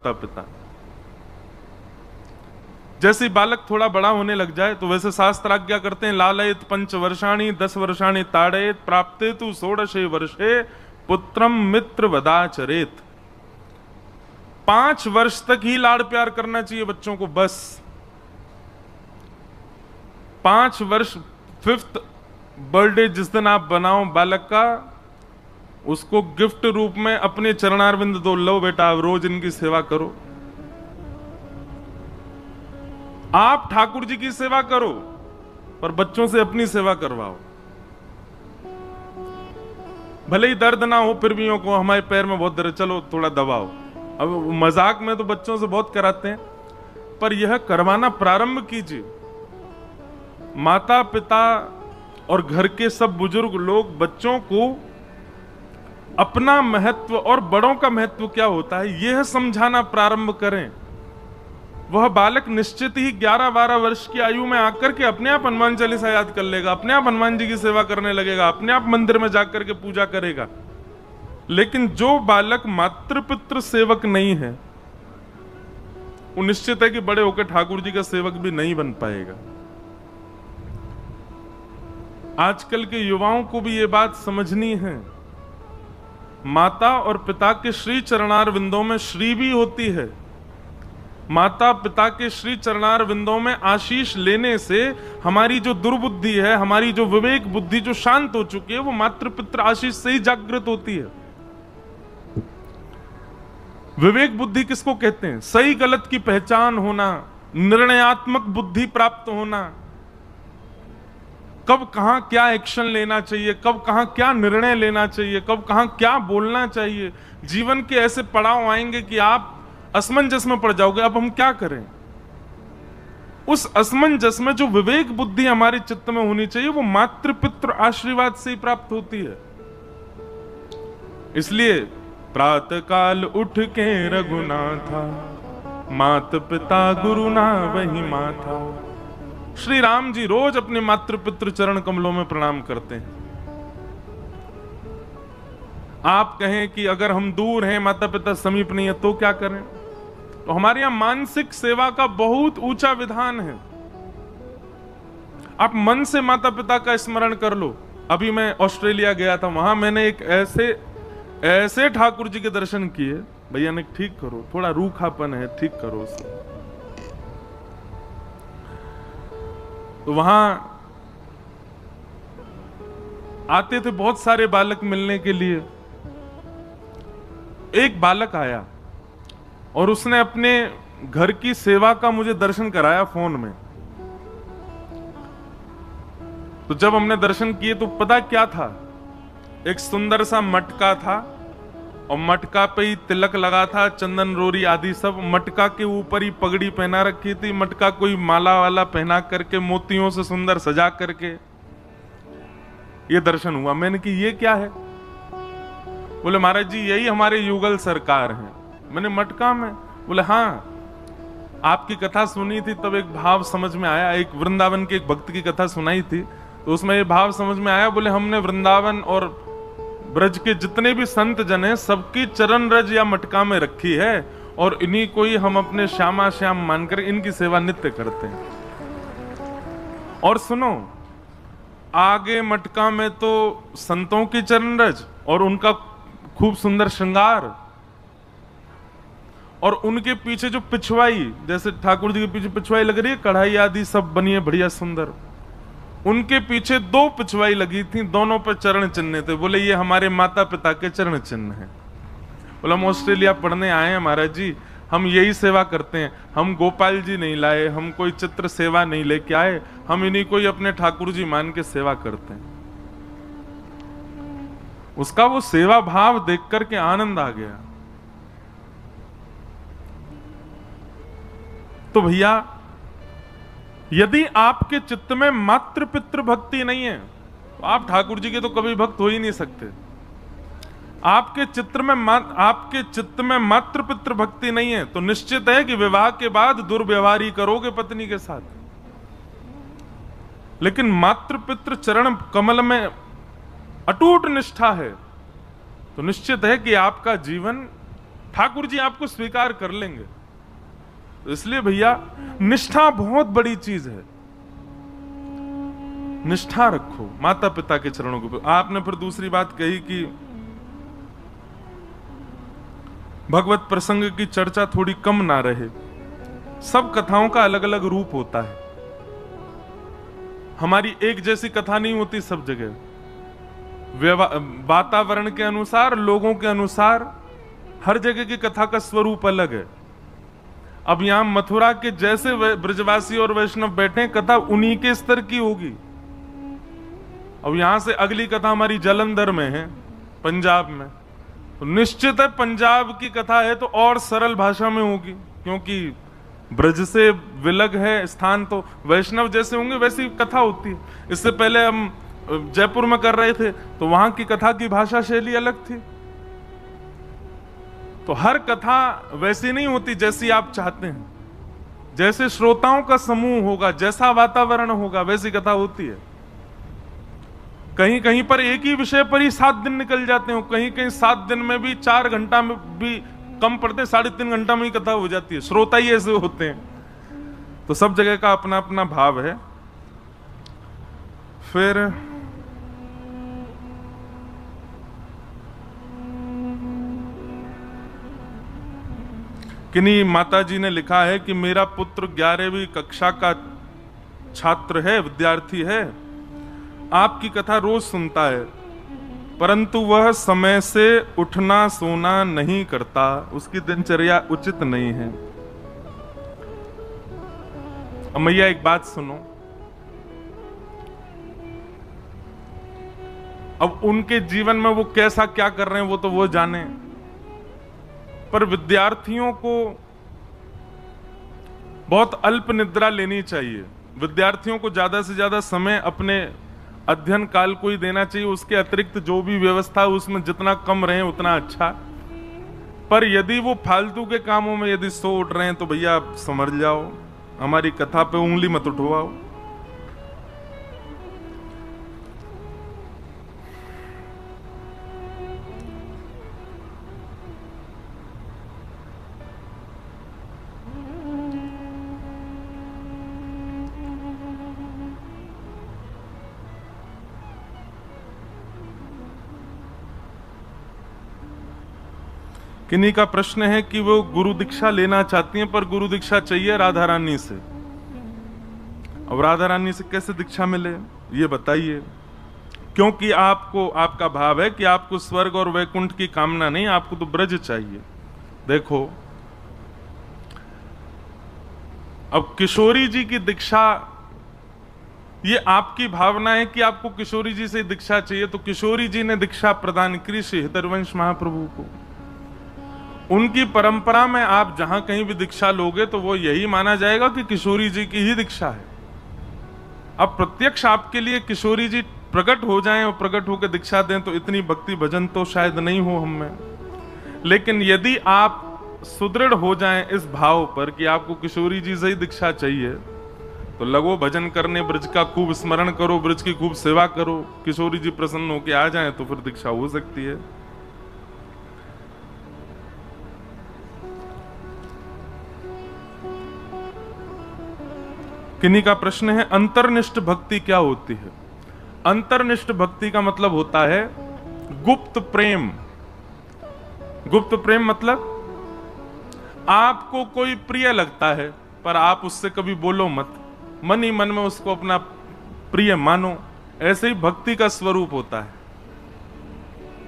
माता पिता। जैसे ही बालक थोड़ा बड़ा होने लग जाए तो वैसे शास्त्र आज्ञा करते हैं, लालयत 5 वर्षाणि 10 वर्षाणि ताड़येत प्राप्ते तु 16 वर्षे पुत्रम मित्र वदाचरेत। 5 वर्ष तक ही लाड़ प्यार करना चाहिए बच्चों को, बस 5 वर्ष 5th बर्थडे जिस दिन आप बनाओ बालक का, उसको गिफ्ट रूप में अपने चरणारविंद दो, लो बेटा आप रोज इनकी सेवा करो। आप ठाकुर जी की सेवा करो पर बच्चों से अपनी सेवा करवाओ। भले ही दर्द ना हो फिर भी को हमारे पैर में बहुत दर्द, चलो थोड़ा दबाओ। अब मजाक में तो बच्चों से बहुत कराते हैं, पर यह करवाना प्रारंभ कीजिए। माता पिता और घर के सब बुजुर्ग लोग बच्चों को अपना महत्व और बड़ों का महत्व क्या होता है यह समझाना प्रारंभ करें। वह बालक निश्चित ही 11-12 वर्ष की आयु में आकर के अपने आप हनुमान चालीसा याद कर लेगा, अपने आप हनुमान जी की सेवा करने लगेगा, अपने आप मंदिर में जाकर के पूजा करेगा। लेकिन जो बालक मातृ पितृ सेवक नहीं है वो निश्चित है कि बड़े होकर ठाकुर जी का सेवक भी नहीं बन पाएगा। आजकल के युवाओं को भी ये बात समझनी है, माता और पिता के श्री चरणार विंदों में श्री भी होती है। माता पिता के श्री चरणार विंदों में आशीष लेने से हमारी जो दुर्बुद्धि है, हमारी जो विवेक बुद्धि जो शांत हो चुकी है, वो मातृ पितृ आशीष से ही जागृत होती है। विवेक बुद्धि किसको कहते हैं? सही गलत की पहचान होना, निर्णयात्मक बुद्धि प्राप्त होना, कब कहां क्या एक्शन लेना चाहिए, कब कहां क्या निर्णय लेना चाहिए, कब कहां क्या बोलना चाहिए। जीवन के ऐसे पड़ाव आएंगे कि आप असमंजस में पड़ जाओगे, अब हम क्या करें। उस असमंजस में जो विवेक बुद्धि हमारे चित्त में होनी चाहिए वो मातृ पितृ आशीर्वाद से ही प्राप्त होती है। इसलिए प्रातः काल उठ के रघुनाथा, मात पिता गुरु ना वही माथा। श्री राम जी रोज अपने मातृ पितृ चरण कमलों में प्रणाम करते हैं। आप कहें कि अगर हम दूर हैं, माता पिता समीप नहीं है, तो क्या करें? तो हमारे यहां मानसिक सेवा का बहुत ऊंचा विधान है। आप मन से माता पिता का स्मरण कर लो। अभी मैं ऑस्ट्रेलिया गया था, वहां मैंने एक ऐसे ठाकुर जी के दर्शन किए, भैया ने ठीक करो, थोड़ा रूखापन है, ठीक करो उसे। तो वहां आते थे बहुत सारे बालक मिलने के लिए। एक बालक आया और उसने अपने घर की सेवा का मुझे दर्शन कराया फोन में। तो जब हमने दर्शन किए तो पता क्या था, एक सुंदर सा मटका था और मटका पे ही तिलक लगा था, चंदन रोरी आदि सब। मटका के ऊपर ही पगड़ी पहना रखी थी, मटका कोई माला वाला पहना करके मोतियों से सुंदर सजा करके ये दर्शन हुआ। मैंने कि ये क्या है? बोले महाराज जी यही हमारे युगल सरकार हैं। मैंने मटका में? बोले हाँ, आपकी कथा सुनी थी तब एक भाव समझ में आया। एक वृंदावन के एक भक्त की कथा सुनाई थी तो उसमें ये भाव समझ में आया। बोले हमने वृंदावन और ब्रज के जितने भी संत जन हैं सबकी चरण रज या मटका में रखी है और इन्हीं को ही हम अपने श्यामा श्याम मानकर इनकी सेवा नित्य करते हैं। और सुनो, आगे मटका में तो संतों की चरण रज और उनका खूब सुंदर श्रृंगार, और उनके पीछे जो पिछवाई, जैसे ठाकुर जी के पीछे पिछवाई लग रही है, कढ़ाई आदि सब बनी है बढ़िया सुंदर, उनके पीछे 2 पिछवाई लगी थी, दोनों पर चरण चिन्ह थे। बोले ये हमारे माता पिता के चरण चिन्ह हैं। बोला हम ऑस्ट्रेलिया पढ़ने आए हैं महाराज जी, हम यही सेवा करते हैं। हम गोपाल जी नहीं लाए, हम कोई चित्र सेवा नहीं लेके आए, हम इन्हीं को ही अपने ठाकुर जी मान के सेवा करते हैं। उसका वो सेवा भाव देख करके आनंद आ गया। तो भैया यदि आपके चित्त में मातृ पितृ भक्ति नहीं है तो आप ठाकुर जी के तो कभी भक्त हो ही नहीं सकते। आपके चित्त में मातृ पितृ भक्ति नहीं है तो निश्चित है कि विवाह के बाद दुर्व्यवहार ही करोगे पत्नी के साथ। लेकिन मातृ पितृ चरण कमल में अटूट निष्ठा है तो निश्चित है कि आपका जीवन ठाकुर जी आपको स्वीकार कर लेंगे। तो इसलिए भैया निष्ठा बहुत बड़ी चीज है, निष्ठा रखो माता पिता के चरणों के ऊपर। आपने फिर दूसरी बात कही कि भगवत प्रसंग की चर्चा थोड़ी कम ना रहे। सब कथाओं का अलग अलग रूप होता है, हमारी एक जैसी कथा नहीं होती सब जगह। वातावरण के अनुसार, लोगों के अनुसार हर जगह की कथा का स्वरूप अलग है। अब यहां मथुरा के जैसे ब्रजवासी और वैष्णव बैठे, कथा उन्हीं के स्तर की होगी। अब यहां से अगली कथा हमारी जालंधर में है, पंजाब में, तो निश्चित है पंजाब की कथा है तो और सरल भाषा में होगी, क्योंकि ब्रज से विलग है स्थान, तो वैष्णव जैसे होंगे वैसी कथा होती है। इससे पहले हम जयपुर में कर रहे थे तो वहां की कथा की भाषा शैली अलग थी। तो हर कथा वैसी नहीं होती जैसी आप चाहते हैं। जैसे श्रोताओं का समूह होगा, जैसा वातावरण होगा, वैसी कथा होती है। कहीं कहीं पर एक ही विषय पर ही 7 दिन निकल जाते हो, कहीं कहीं 7 दिन में भी 4 घंटा में भी कम पड़ते, 3.5 घंटा में ही कथा हो जाती है। श्रोता ही ऐसे होते हैं। तो सब जगह का अपना अपना भाव है। फिर किन्हीं माता जी ने लिखा है कि मेरा पुत्र 11वीं कक्षा का छात्र है, विद्यार्थी है, आपकी कथा रोज सुनता है, परंतु वह समय से उठना सोना नहीं करता, उसकी दिनचर्या उचित नहीं है। अब मैया एक बात सुनो, अब उनके जीवन में वो कैसा क्या कर रहे हैं वो तो वो जाने, पर विद्यार्थियों को बहुत अल्प निद्रा लेनी चाहिए। विद्यार्थियों को ज्यादा से ज्यादा समय अपने अध्ययन काल को ही देना चाहिए। उसके अतिरिक्त जो भी व्यवस्था है उसमें जितना कम रहे उतना अच्छा। पर यदि वो फालतू के कामों में यदि सो उठ रहे हैं तो भैया आप समझ जाओ, हमारी कथा पे उंगली मत उठवाओ। किन्हीं का प्रश्न है कि वो गुरु दीक्षा लेना चाहती हैं पर गुरु दीक्षा चाहिए राधा रानी से। अब राधा रानी से कैसे दीक्षा मिले ये बताइए, क्योंकि आपको, आपका भाव है कि आपको स्वर्ग और वैकुंठ की कामना नहीं, आपको तो ब्रज चाहिए। देखो अब किशोरी जी की दीक्षा, ये आपकी भावना है कि आपको किशोरी जी से दीक्षा चाहिए, तो किशोरी जी ने दीक्षा प्रदान की श्री हृदयवंश महाप्रभु को। उनकी परंपरा में आप जहां कहीं भी दीक्षा लोगे तो वो यही माना जाएगा कि किशोरी जी की ही दीक्षा है। अब प्रत्यक्ष आपके लिए किशोरी जी प्रकट हो जाएं और प्रकट होकर दीक्षा दें तो इतनी भक्ति भजन तो शायद नहीं हो हम में। लेकिन यदि आप सुदृढ़ हो जाएं इस भाव पर कि आपको किशोरी जी से ही दीक्षा चाहिए, तो लगो भजन करने, ब्रज का खूब स्मरण करो, ब्रज की खूब सेवा करो, किशोरी जी प्रसन्न होकर आ जाएं तो फिर दीक्षा हो सकती है। किन्हीं का प्रश्न है अंतर्निष्ठ भक्ति क्या होती है। अंतर्निष्ठ भक्ति का मतलब होता है गुप्त प्रेम। गुप्त प्रेम मतलब आपको कोई प्रिय लगता है पर आप उससे कभी बोलो मत, मन ही मन में उसको अपना प्रिय मानो। ऐसे ही भक्ति का स्वरूप होता है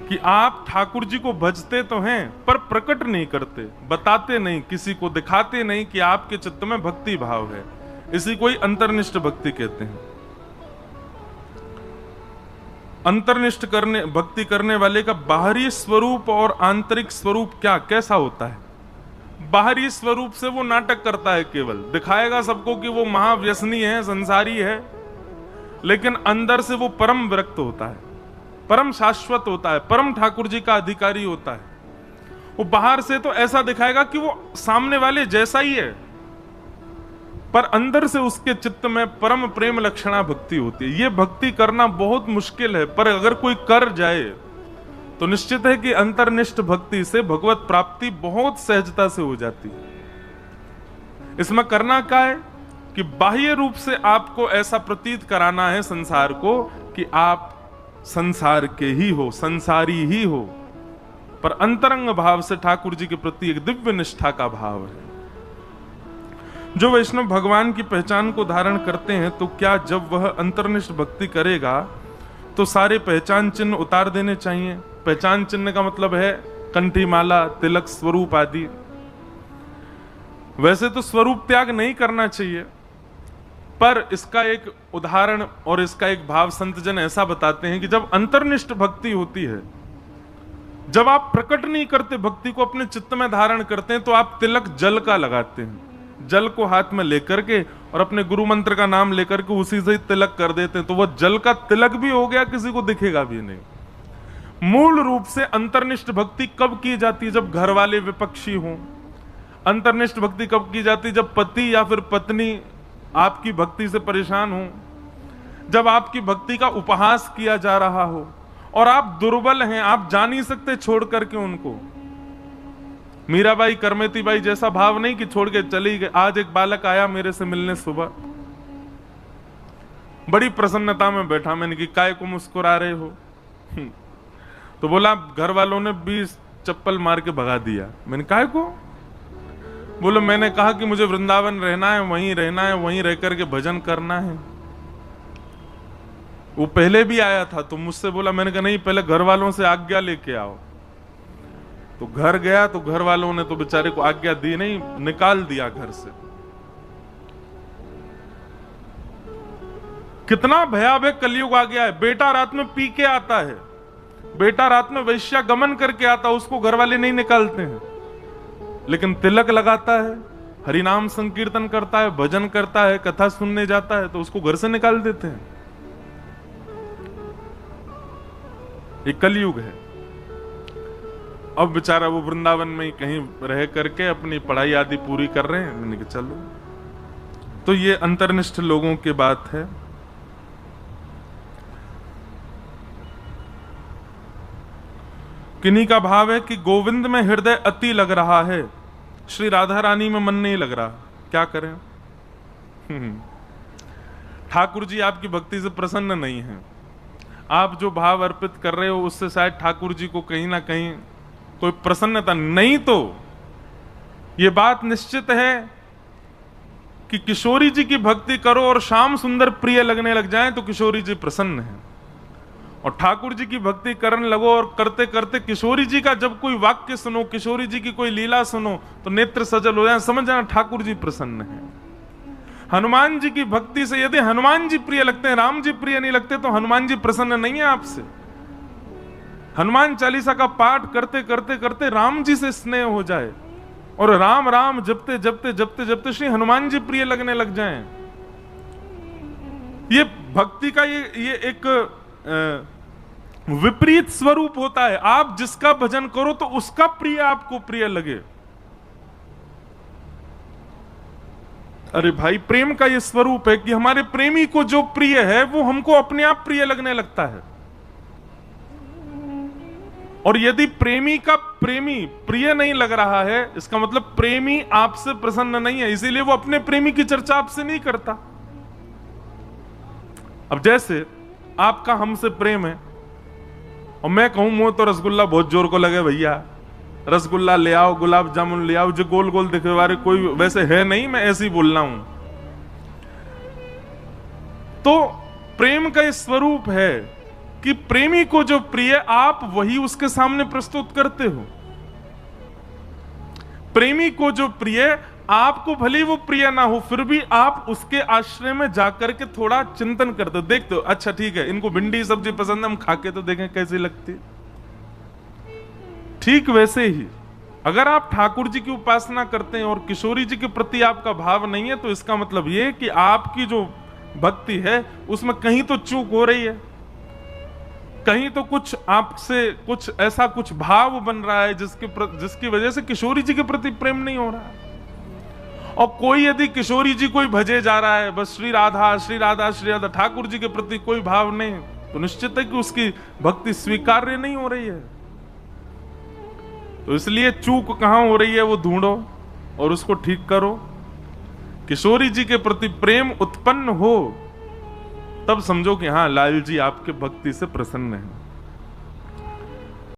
कि आप ठाकुर जी को भजते तो हैं पर प्रकट नहीं करते, बताते नहीं, किसी को दिखाते नहीं कि आपके चित्त में भक्ति भाव है। इसी को ही अंतर्निष्ठ भक्ति कहते हैं। अंतर्निष्ठ करने, भक्ति करने वाले का बाहरी स्वरूप और आंतरिक स्वरूप क्या कैसा होता है। बाहरी स्वरूप से वो नाटक करता है, केवल दिखाएगा सबको कि वो महाव्यसनी है, संसारी है, लेकिन अंदर से वो परम विरक्त होता है, परम शाश्वत होता है, परम ठाकुर जी का अधिकारी होता है। वो बाहर से तो ऐसा दिखाएगा कि वो सामने वाले जैसा ही है, पर अंदर से उसके चित्त में परम प्रेम लक्षणा भक्ति होती है। ये भक्ति करना बहुत मुश्किल है, पर अगर कोई कर जाए तो निश्चित है कि अंतर्निष्ठ भक्ति से भगवत प्राप्ति बहुत सहजता से हो जाती है। इसमें करना क्या है कि बाह्य रूप से आपको ऐसा प्रतीत कराना है संसार को कि आप संसार के ही हो, संसारी ही हो, पर अंतरंग भाव से ठाकुर जी के प्रति एक दिव्य निष्ठा का भाव है। जो वैष्णव भगवान की पहचान को धारण करते हैं तो क्या जब वह अंतर्निष्ठ भक्ति करेगा तो सारे पहचान चिन्ह उतार देने चाहिए। पहचान चिन्ह का मतलब है कंठी माला, तिलक, स्वरूप आदि। वैसे तो स्वरूप त्याग नहीं करना चाहिए, पर इसका एक उदाहरण और इसका एक भाव संतजन ऐसा बताते हैं कि जब अंतर्निष्ठ भक्ति होती है, जब आप प्रकट नहीं करते भक्ति को, अपने चित्त में धारण करते हैं, तो आप तिलक जल का लगाते हैं। जल को हाथ में लेकर के और अपने गुरु मंत्र का नाम लेकर के उसी से तिलक कर देते हैं, तो वह जल का तिलक भी हो गया, किसी को दिखेगा भी नहीं। मूल रूप से अंतर्निष्ठ भक्ति कब की जाती है? जब घर वाले विपक्षी हों। अंतर्निष्ठ भक्ति कब की जाती है? जब पति या फिर पत्नी आपकी भक्ति से परेशान हो, जब आपकी भक्ति का उपहास किया जा रहा हो और आप दुर्बल हैं, आप जा नहीं सकते छोड़ करके उनको। मीराबाई, करमेती बाई जैसा भाव नहीं कि छोड़ के चली गई। आज एक बालक आया मेरे से मिलने सुबह, बड़ी प्रसन्नता में बैठा। मैंने कि काय को मुस्कुरा रहे हो? तो बोला घर वालों ने 20 चप्पल मार के भगा दिया। मैंने काय को? बोलो मैंने कहा कि मुझे वृंदावन रहना है, वहीं रहना है, वहीं रह करके भजन करना है। वो पहले भी आया था तो मुझसे बोला, मैंने कहा नहीं, पहले घर वालों से आज्ञा लेके आओ। तो घर गया तो घर वालों ने तो बेचारे को आज्ञा दी नहीं, निकाल दिया घर से। कितना भयावह कलयुग आ गया है। बेटा रात में पी के आता है, बेटा रात में वैश्यागमन करके आता है, उसको घर वाले नहीं निकालते हैं, लेकिन तिलक लगाता है, हरिनाम संकीर्तन करता है, भजन करता है, कथा सुनने जाता है, तो उसको घर से निकाल देते हैं। ये कलयुग है। अब बेचारा वो वृंदावन में ही कहीं रह करके अपनी पढ़ाई आदि पूरी कर रहे हैं। मैंने कहा चलो, तो ये अंतर्निष्ठ लोगों की बात है। किन्हीं का भाव है कि गोविंद में हृदय अति लग रहा है, श्री राधा रानी में मन नहीं लग रहा, क्या करें? ठाकुर जी आपकी भक्ति से प्रसन्न नहीं है। आप जो भाव अर्पित कर रहे हो उससे शायद ठाकुर जी को कहीं ना कहीं कोई प्रसन्नता नहीं। तो यह बात निश्चित है कि किशोरी जी की भक्ति करो और श्याम सुंदर प्रिय लगने लग जाएं तो किशोरी जी प्रसन्न है। और ठाकुर जी की भक्ति करने लगो और करते करते किशोरी जी का जब कोई वाक्य सुनो, किशोरी जी की कोई लीला सुनो तो नेत्र सजल हो जाए, समझ जाना ठाकुर जी प्रसन्न है। हनुमान जी की भक्ति से यदि हनुमान जी प्रिय लगते हैं, राम जी प्रिय नहीं लगते, तो हनुमान जी प्रसन्न नहीं है आपसे। हनुमान चालीसा का पाठ करते करते करते राम जी से स्नेह हो जाए और राम राम जपते जपते जपते जपते श्री हनुमान जी प्रिय लगने लग जाएं। ये भक्ति का ये एक विपरीत स्वरूप होता है। आप जिसका भजन करो तो उसका प्रिय आपको प्रिय लगे। अरे भाई, प्रेम का ये स्वरूप है कि हमारे प्रेमी को जो प्रिय है वो हमको अपने आप प्रिय लगने लगता है। और यदि प्रेमी का प्रेमी प्रिय नहीं लग रहा है, इसका मतलब प्रेमी आपसे प्रसन्न नहीं है, इसीलिए वो अपने प्रेमी की चर्चा आपसे नहीं करता। अब जैसे आपका हमसे प्रेम है और मैं कहूं मुंह तो रसगुल्ला बहुत जोर को लगे, भैया रसगुल्ला ले आओ, गुलाब जामुन ले आओ, जो गोल गोल दिखे वाले कोई वैसे है नहीं, मैं ऐसे ही बोल रहा हूं। तो प्रेम का इस स्वरूप है कि प्रेमी को जो प्रिय आप वही उसके सामने प्रस्तुत करते हो। प्रेमी को जो प्रिय आपको भले वो प्रिय ना हो, फिर भी आप उसके आश्रय में जाकर के थोड़ा चिंतन करते हो, देखते हो अच्छा ठीक है इनको भिंडी सब्जी पसंद है, हम खा के तो देखें कैसी लगती। ठीक वैसे ही अगर आप ठाकुर जी की उपासना करते हैं और किशोरी जी के प्रति आपका भाव नहीं है, तो इसका मतलब यह कि आपकी जो भक्ति है उसमें कहीं तो चूक हो रही है, कहीं तो कुछ आपसे कुछ ऐसा कुछ भाव बन रहा है जिसकी वजह से किशोरी जी के प्रति प्रेम नहीं हो रहा है। और कोई यदि किशोरी जी कोई भजे जा रहा है, बस श्री राधा श्री राधा श्री राधा, ठाकुर जी के प्रति कोई भाव नहीं, तो निश्चित है कि उसकी भक्ति स्वीकार्य नहीं हो रही है। तो इसलिए चूक कहां हो रही है वो ढूंढो और उसको ठीक करो। किशोरी जी के प्रति प्रेम उत्पन्न हो तब समझो कि हाँ, लाल जी आपके भक्ति से प्रसन्न है।